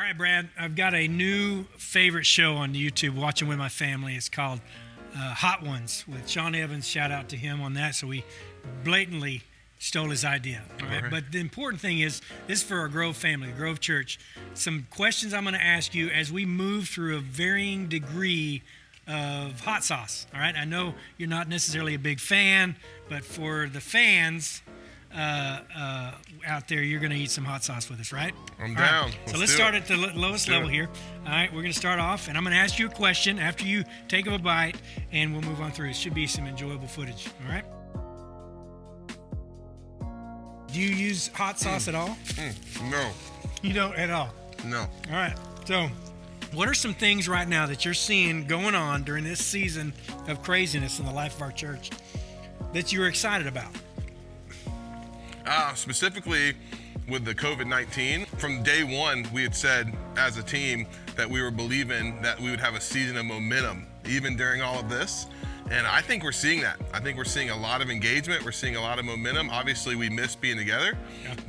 right, Brad, I've got a new favorite show on YouTube, watching with my family. It's called Hot Ones with Sean Evans. Shout out to him on that. So we blatantly stole his idea. All right? But the important thing is, this is for our Grove family, Grove Church. Some questions I'm going to ask you as we move through a varying degree of hot sauce. All right, I know you're not necessarily a big fan, but for the fans out there, you're going to eat some hot sauce with us, right? I'm down. Right. So let's start at the lowest level here. All right, we're going to start off, and I'm going to ask you a question after you take a bite, and we'll move on through. It should be some enjoyable footage. All right. Do you use hot sauce at all? No. You don't at all? No. All right. So what are some things right now that you're seeing going on during this season of craziness in the life of our church that you're excited about? Specifically with the COVID-19, from day one, we had said as a team that we were believing that we would have a season of momentum, even during all of this. And I think we're seeing that. I think we're seeing a lot of engagement. We're seeing a lot of momentum. Obviously, we miss being together,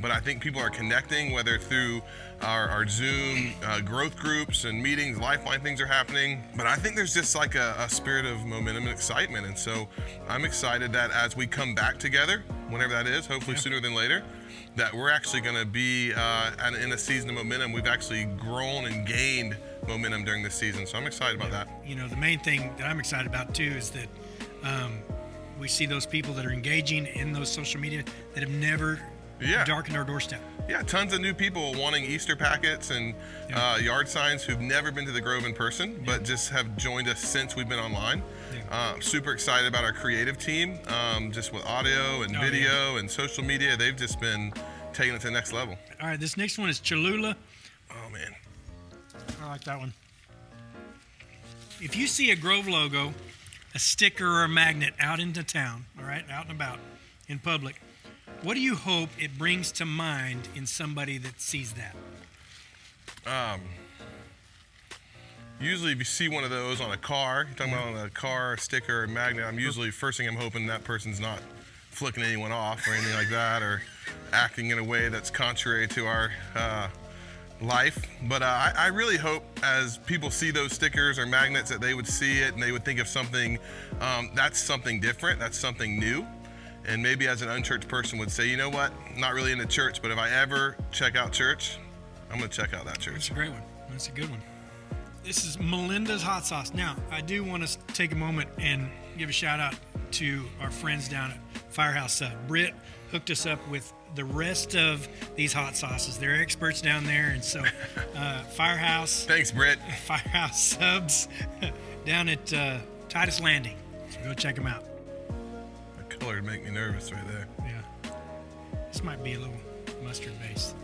but I think people are connecting, whether through our Zoom growth groups and meetings, Lifeline things are happening. But I think there's just like a spirit of momentum and excitement. And so I'm excited that as we come back together, whenever that is, hopefully sooner than later, that we're actually going to be in a season of momentum. We've actually grown and gained momentum during this season, so I'm excited about that. You know, the main thing that I'm excited about too is that we see those people that are engaging in those social media that have never darkened our doorstep. Yeah, tons of new people wanting Easter packets and yard signs who've never been to the Grove in person, but just have joined us since we've been online. Super excited about our creative team, just with audio and video and social media. They've just been taking it to the next level. All right, this next one is Cholula. Oh, man. I like that one. If you see a Grove logo, a sticker or a magnet out into town, all right, out and about in public, what do you hope it brings to mind in somebody that sees that? Usually if you see one of those on a car, you're talking about on a car, sticker, or magnet, first thing I'm hoping that person's not flicking anyone off or anything like that, or acting in a way that's contrary to our life. But I really hope as people see those stickers or magnets that they would see it and they would think of something that's something different, that's something new. And maybe as an unchurched person would say, you know what, I'm not really into church, but if I ever check out church, I'm going to check out that church. That's a great one. That's a good one. This is Melinda's hot sauce. Now, I do want to take a moment and give a shout out to our friends down at Firehouse Sub. Britt hooked us up with the rest of these hot sauces. They're experts down there, and so Firehouse. Thanks, Britt. Firehouse Subs down at Titus Landing. So go check them out. The color would make me nervous right there. Yeah. This might be a little mustard based.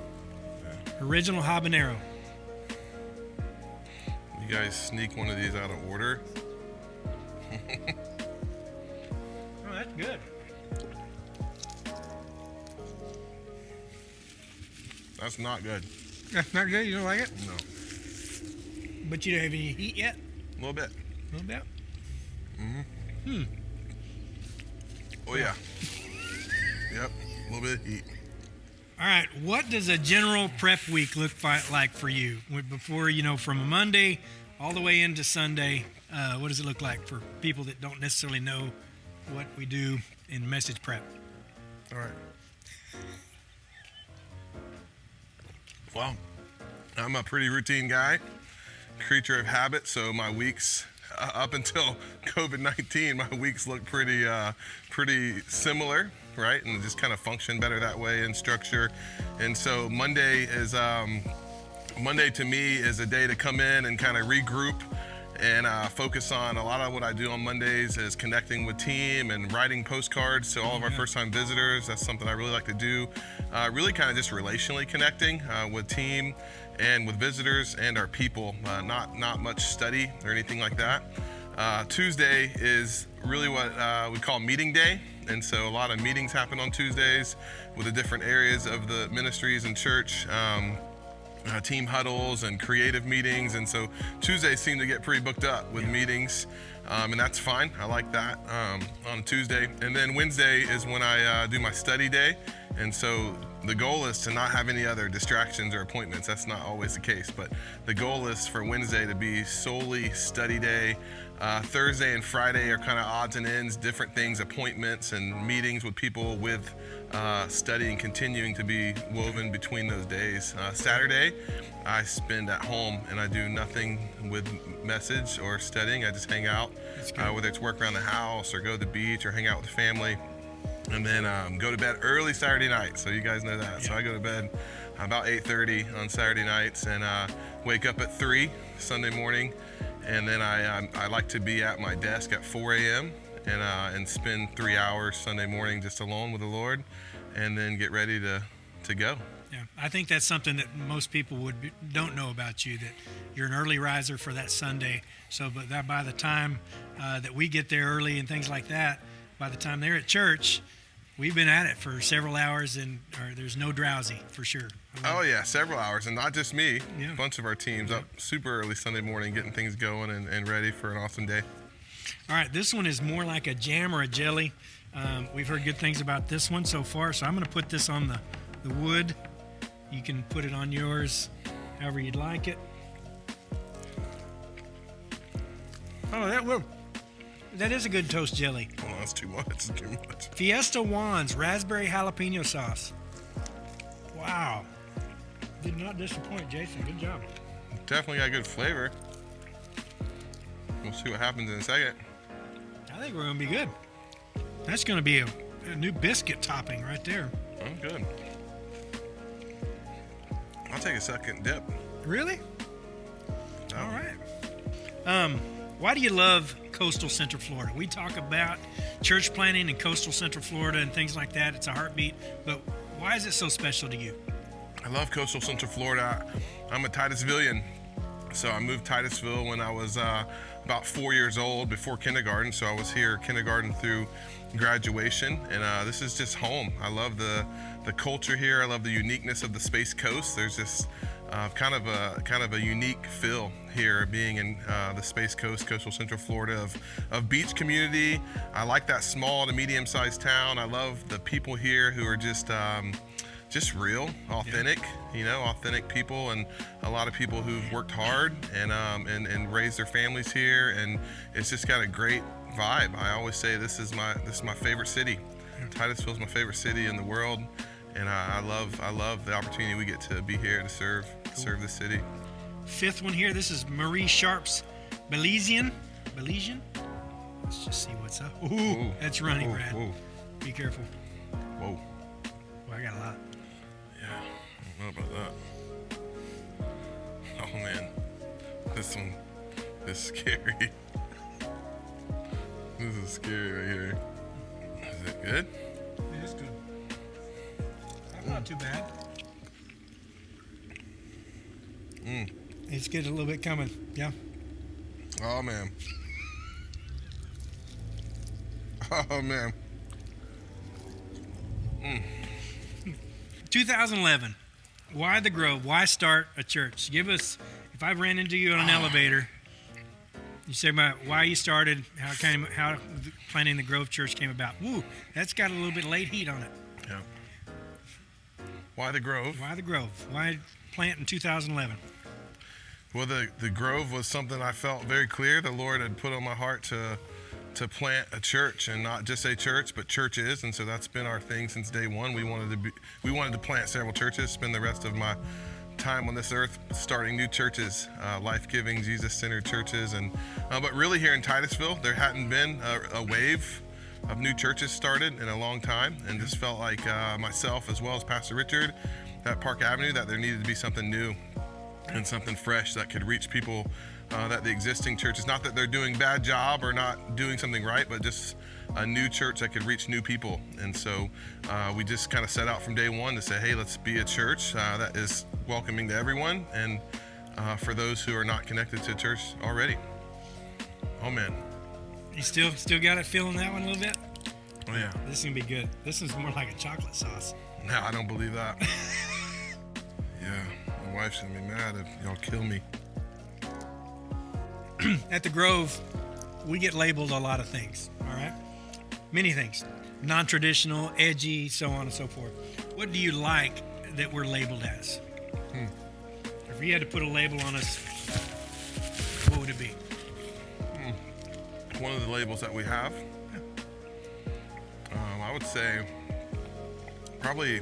Original habanero. You guys sneak one of these out of order. Oh, that's good. That's not good. That's not good? You don't like it? No. But you don't have any heat yet? A little bit. A little bit? Oh, yeah. Yep. A little bit of heat. All right. What does a general prep week look like for you? Before, from a Monday all the way into Sunday, what does it look like for people that don't necessarily know what we do in message prep? All right. Well, I'm a pretty routine guy, creature of habit, so my weeks, up until COVID-19, my weeks look pretty similar, right? And just kind of function better that way in structure. And so Monday to me is a day to come in and kind of regroup and focus on a lot of what I do on Mondays is connecting with team and writing postcards to all of our first-time visitors. That's something I really like to do. Really kind of just relationally connecting with team and with visitors and our people. Not much study or anything like that. Tuesday is really what we call meeting day. And so a lot of meetings happen on Tuesdays with the different areas of the ministries and church. Team huddles and creative meetings, and so Tuesdays seem to get pretty booked up with meetings, and that's fine. I like that on Tuesday. And then Wednesday is when I do my study day, and so the goal is to not have any other distractions or appointments. That's not always the case, but the goal is for Wednesday to be solely study day. Thursday and Friday are kind of odds and ends, different things, appointments and meetings with people with studying continuing to be woven between those days. Saturday, I spend at home and I do nothing with message or studying. I just hang out, whether it's work around the house or go to the beach or hang out with the family. And then go to bed early Saturday night, so you guys know that. Yeah. So I go to bed about 8:30 on Saturday nights and wake up at 3 Sunday morning. And then I like to be at my desk at 4 a.m. and spend 3 hours Sunday morning just alone with the Lord, and then get ready to go. Yeah, I think that's something that most people don't know about you, that you're an early riser for that Sunday. So, but that by the time that we get there early and things like that, by the time they're at church, we've been at it for several hours, and there's no drowsy for sure. Oh yeah, several hours, and not just me. Yeah. A bunch of our teams up super early Sunday morning, getting things going and ready for an awesome day. All right, this one is more like a jam or a jelly. We've heard good things about this one so far, so I'm going to put this on the wood. You can put it on yours however you'd like it. Oh, that is a good toast jelly. Oh, that's too much. That's too much. Fiesta Juan's raspberry jalapeno sauce. Wow. Did not disappoint, Jason. Good job. Definitely got good flavor. We'll see what happens in a second. I think we're going to be good. That's going to be a new biscuit topping right there. Oh, good. I'll take a second dip. Really? No. All right. Why do you love coastal Central Florida? We talk about church planting in coastal Central Florida and things like that. It's a heartbeat. But why is it so special to you? I love coastal Central Florida. I'm a Titusvillian. So I moved Titusville when I was about 4 years old, before kindergarten. So I was here kindergarten through graduation, and this is just home. I love the culture here. I love the uniqueness of the Space Coast. There's this kind of a unique feel here, being in the Space Coast, coastal Central Florida, of beach community. I like that small to medium-sized town. I love the people here who are just real, authentic, authentic people, and a lot of people who've worked hard and raised their families here, and it's just got a great vibe. I always say this is my favorite city. Titusville's my favorite city in the world, and I love the opportunity we get to be here to serve the city. Fifth one here. This is Marie Sharp's Belizean. Let's just see what's up. Ooh, that's runny, Brad. Whoa. Be careful. Whoa. Oh, I got a lot. Yeah, I don't know about that. Oh man, this one is scary. This is scary right here. Is it good? It is good. That's not too bad. It's getting a little bit coming. Yeah. Oh man. Oh man. 2011. Why the Grove? Why start a church? Give us, if I ran into you on an elevator, you say about why you started, how planting the Grove Church came about. Woo, that's got a little bit late heat on it. Yeah. Why the Grove? Why the Grove? Why plant in 2011? Well, the Grove was something I felt very clear the Lord had put on my heart to plant a church, and not just a church, but churches. And so that's been our thing since day one. We wanted to plant several churches, spend the rest of my time on this earth starting new churches, life-giving, Jesus-centered churches. And but really here in Titusville, there hadn't been a wave of new churches started in a long time, and just felt like myself as well as Pastor Richard at Park Avenue, that there needed to be something new and something fresh that could reach people that the existing churches, not that they're doing a bad job or not doing something right, but just a new church that could reach new people. And so we just kind of set out from day one to say, hey, let's be a church that is welcoming to everyone, and for those who are not connected to church already. Oh man. You still got it feeling that one a little bit? Oh yeah. This is gonna be good. This is more like a chocolate sauce. No, I don't believe that. Yeah, my wife's gonna be mad if y'all kill me. At the Grove, we get labeled a lot of things, all right? Many things. Non-traditional, edgy, so on and so forth. What do you like that we're labeled as? If you had to put a label on us, what would it be? One of the labels that we have, I would say probably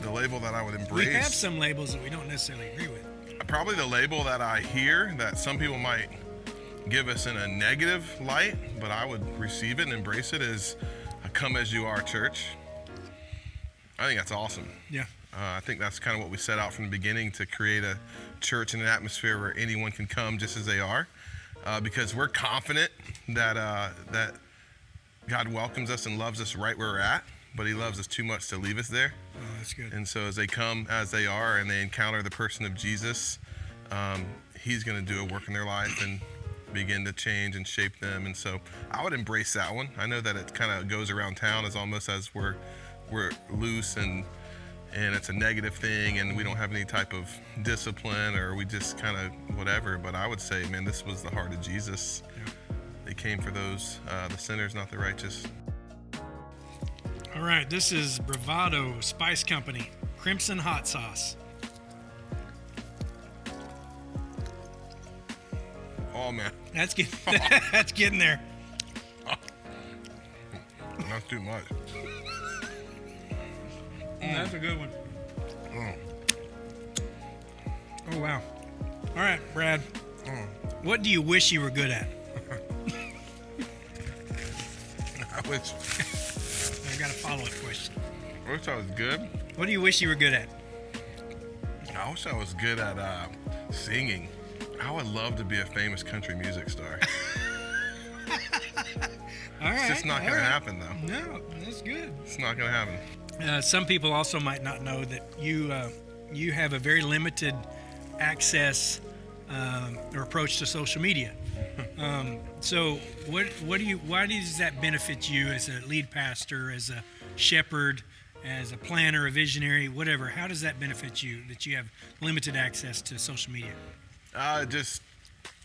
the label that I would embrace. We have some labels that we don't necessarily agree with. Probably the label that I hear that some people might give us in a negative light, but I would receive it and embrace it as a come as you are church. I think that's awesome. Yeah. I think that's kind of what we set out from the beginning, to create a church and an atmosphere where anyone can come just as they are, because we're confident that that God welcomes us and loves us right where we're at, but he loves us too much to leave us there. Oh, that's good. And so as they come as they are and they encounter the person of Jesus, he's going to do a work in their life and begin to change and shape them. And so I would embrace that one. I know that it kind of goes around town as almost as we're loose and it's a negative thing and we don't have any type of discipline, or we just kind of whatever. But I would say, man, this was the heart of Jesus. Yeah. He came for those, the sinners, not the righteous. All right, this is Bravado Spice Company, Crimson Hot Sauce. Oh, man. That's getting there. Not too much. That's a good one. Mm. Oh, wow. All right, Brad. What do you wish you were good at? I wish I got a follow-up question. I was good. What do you wish you were good at? I wish I was good at singing. I would love to be a famous country music star. All right. It's just not going to happen, though. No, that's good. It's not going to happen. Some people also might not know that you have a very limited access or approach to social media. So why does that benefit you as a lead pastor, as a shepherd, as a planner, a visionary, whatever? How does that benefit you that you have limited access to social media?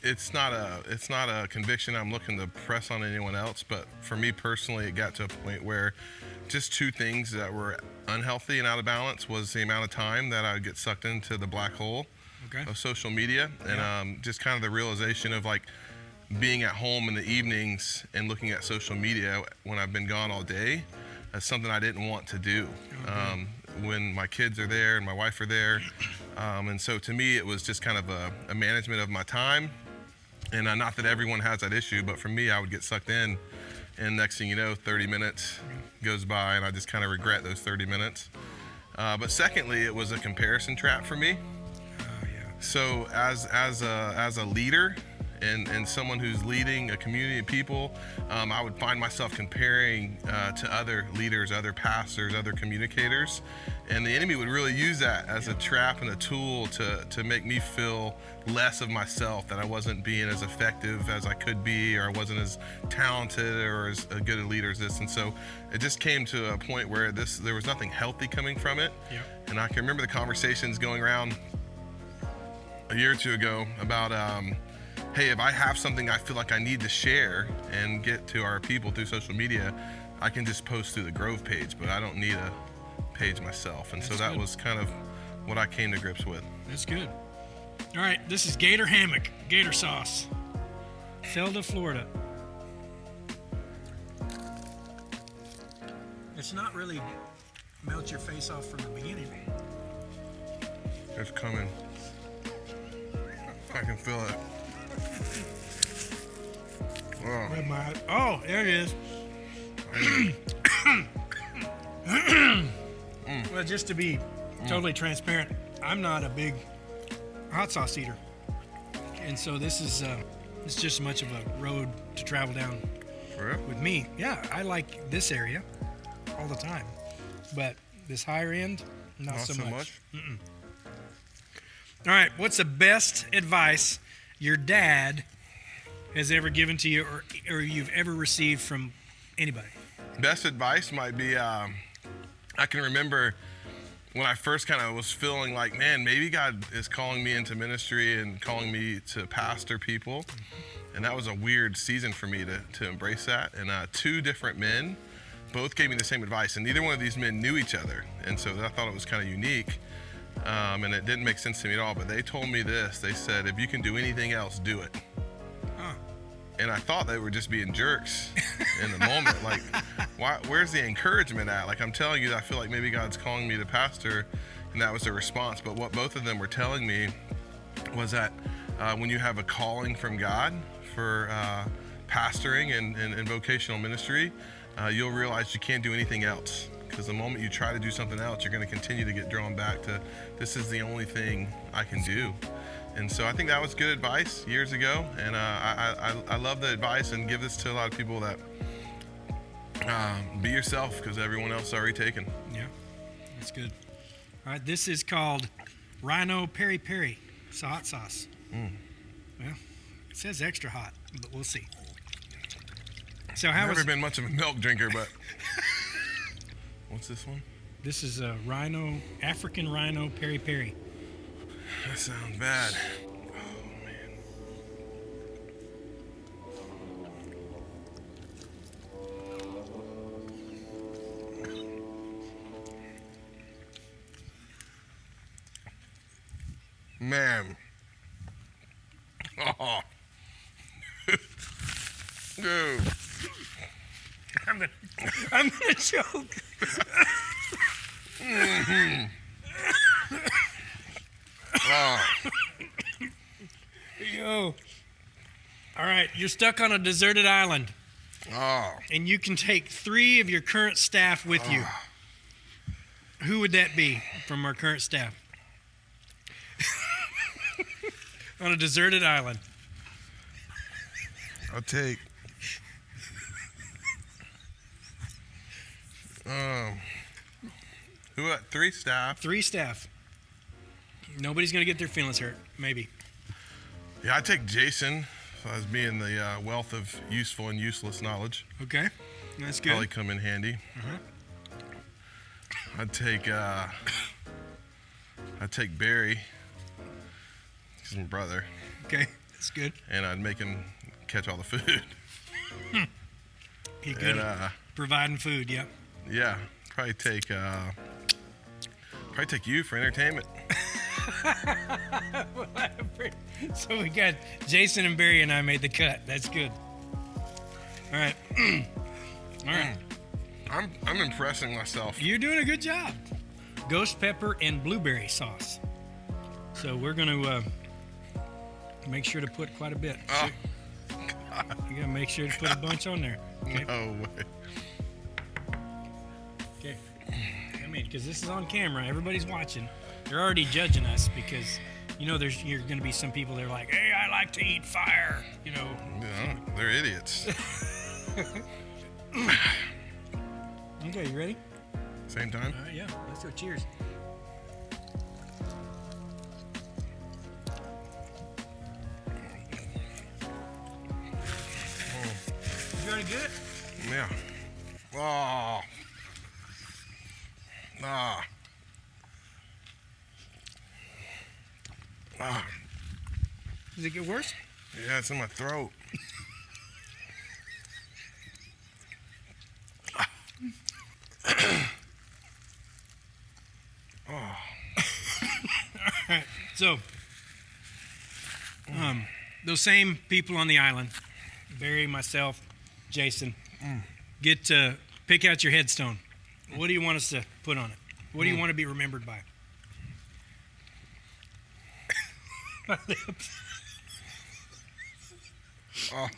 It's not a conviction I'm looking to press on anyone else, but for me personally, it got to a point where just two things that were unhealthy and out of balance was the amount of time that I would get sucked into the black hole of social media, and just kind of the realization of like being at home in the evenings and looking at social media when I've been gone all day. That's something I didn't want to do when my kids are there and my wife are there. And so to me, it was just kind of a management of my time. And not that everyone has that issue, but for me, I would get sucked in. And next thing you know, 30 minutes goes by and I just kind of regret those 30 minutes. But secondly, it was a comparison trap for me. So as a leader, and someone who's leading a community of people, I would find myself comparing to other leaders, other pastors, other communicators, and the enemy would really use that as a trap and a tool to make me feel less of myself, that I wasn't being as effective as I could be, or I wasn't as talented or as good a leader as this. And so it just came to a point where there was nothing healthy coming from it. And I can remember the conversations going around a year or two ago about hey, if I have something I feel like I need to share and get to our people through social media, I can just post through the Grove page, but I don't need a page myself. And so that was kind of what I came to grips with. That's good. All right, this is Gator Hammock, Gator sauce. Felda, Florida. It's not really melt your face off from the beginning. It's coming. I can feel it. Oh, there it is. Well, just to be totally transparent, I'm not a big hot sauce eater, and so this is it's just as much of a road to travel down with me. Yeah, I like this area all the time, but this higher end, not so much. All right, what's the best advice your dad has ever given to you, or you've ever received from anybody? Best advice might be, I can remember when I first kind of was feeling like, man, maybe God is calling me into ministry and calling me to pastor people. And that was a weird season for me to embrace that. And two different men both gave me the same advice, and neither one of these men knew each other, and so I thought it was kind of unique, and it didn't make sense to me at all. But they told me this. They said, if you can do anything else, do it. And I thought they were just being jerks in the moment. Like, where's the encouragement at? Like, I'm telling you, I feel like maybe God's calling me to pastor, and that was their response. But what both of them were telling me was that when you have a calling from God for pastoring and vocational ministry, you'll realize you can't do anything else. Because the moment you try to do something else, you're going to continue to get drawn back to, this is the only thing I can do. And so I think that was good advice years ago, and I love the advice and give this to a lot of people that be yourself, because everyone else is already taken. Yeah, that's good. All right, this is called Rhino Peri. It's a hot sauce. Well, it says extra hot, but we'll see. So I've never been much of a milk drinker, but what's this one? This is a African Rhino Peri. That sounds bad. Oh, man. Man. Oh. Dude. I'm gonna choke. Oh. Yo. All right, you're stuck on a deserted island. Oh. And you can take 3 of your current staff with you. Who would that be from our current staff? On a deserted island. I'll take. Who got 3 staff? 3 staff. Nobody's gonna get their feelings hurt. Maybe. Yeah, I take Jason as being the wealth of useful and useless knowledge. Okay, that's good. Probably come in handy. I'd take Barry. He's my brother. Okay, that's good. And I'd make him catch all the food. He's good at providing food. Yep. Yeah, probably take you for entertainment. So we got Jason and Barry and I made the cut. That's good. All right. All right. I'm impressing myself. You're doing a good job. Ghost pepper and blueberry sauce. So we're going to make sure to put quite a bit. Oh, You got to make sure to put a bunch on there. Okay. no way. Okay. I mean, because this is on camera. Everybody's watching. They're already judging us because, you know, you're going to be some people that are like, hey, I like to eat fire. You know. Yeah, they're idiots. Okay, you ready? Same time? All right, yeah. Let's go. Cheers. You already good? Yeah. Oh. Ah. Ah. Does it get worse? Yeah, it's in my throat. Oh. All right. So, those same people on the island, Barry, myself, Jason, get to pick out your headstone. What do you want us to put on it? What do you want to be remembered by? My lips. Oh.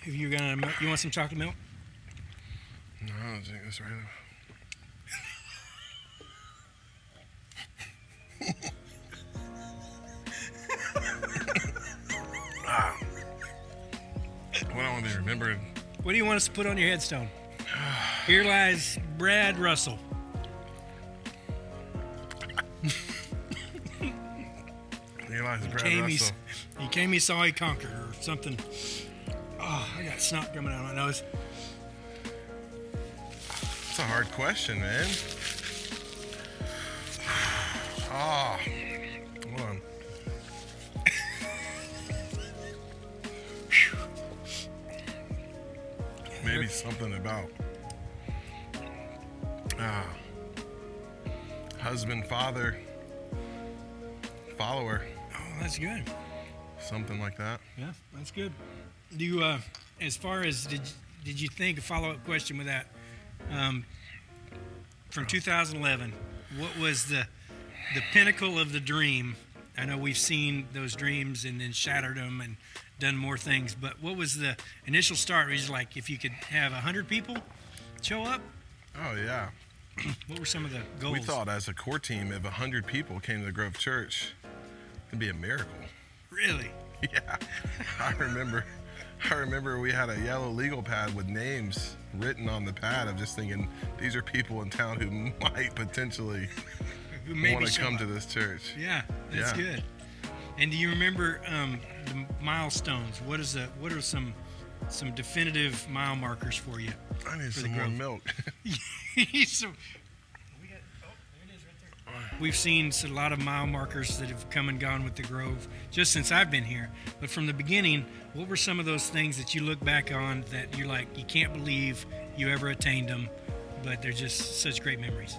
If you're gonna, you want some chocolate milk? No, I don't think that's right. What I want to be remembered. What do you want us to put on your headstone? Here lies Brad Russell. Here lies Brad Russell. He came, he saw, he conquered, or something. Oh, I got snot coming out of my nose. That's a hard question, man. Oh, hold on. something about husband, father, follower. Oh, that's good. Something like that. Yeah, that's good. Do you, as far as did you think, a follow-up question with that, from 2011, what was the pinnacle of the dream? I know we've seen those dreams and then shattered them and done more things, but what was the initial start? It was like, if you could have 100 people show up? Oh, yeah. What were some of the goals? We thought as a core team, if 100 people came to the Grove Church, it'd be a miracle. Really? Yeah. I remember we had a yellow legal pad with names written on the pad of just thinking, these are people in town who might potentially want to come to this church. Yeah, that's good. And do you remember the milestones? What are some definitive mile markers for you? I need some more milk. We've seen a lot of mile markers that have come and gone with the Grove just since I've been here. But from the beginning, what were some of those things that you look back on that you're like, you can't believe you ever attained them, but they're just such great memories?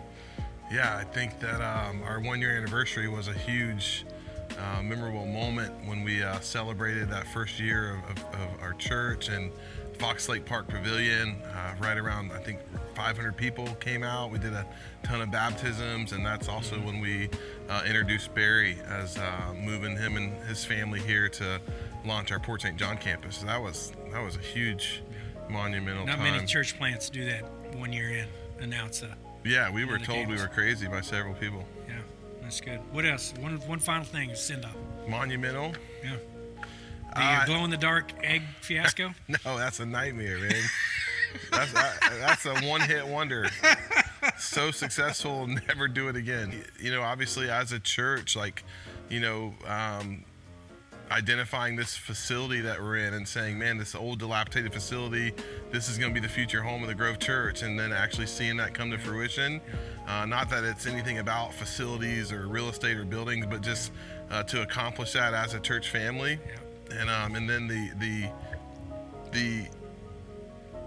Yeah, I think that our 1-year anniversary was a huge, memorable moment when we celebrated that first year of our church, and Fox Lake Park Pavilion, right around, I think, 500 people came out. We did a ton of baptisms, and that's also when we introduced Peri as moving him and his family here to launch our Port St. John campus. So that was a huge, monumental time. Not many church plants do that 1 year in, announce a... Yeah, we were told we were crazy by several people. Yeah, that's good. What else? One final thing is send off. Monumental? Yeah. The glow-in-the-dark egg fiasco? No, that's a nightmare, man. That's a one-hit wonder. So successful, never do it again. You know, obviously, as a church, like, you know, identifying this facility that we're in and saying, man, this old dilapidated facility, this is going to be the future home of the Grove Church, and then actually seeing that come to fruition. Not that it's anything about facilities or real estate or buildings, but just to accomplish that as a church family. And then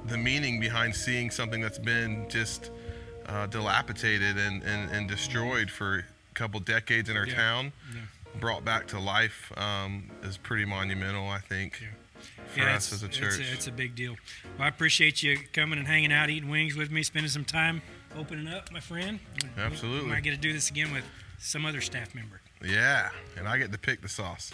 the meaning behind seeing something that's been just dilapidated and destroyed for a couple decades in our town, brought back to life, is pretty monumental, I think, for us as a church. It's a big deal. Well, I appreciate you coming and hanging out, eating wings with me, spending some time opening up, my friend. Absolutely. We might get to do this again with some other staff member. Yeah, and I get to pick the sauce.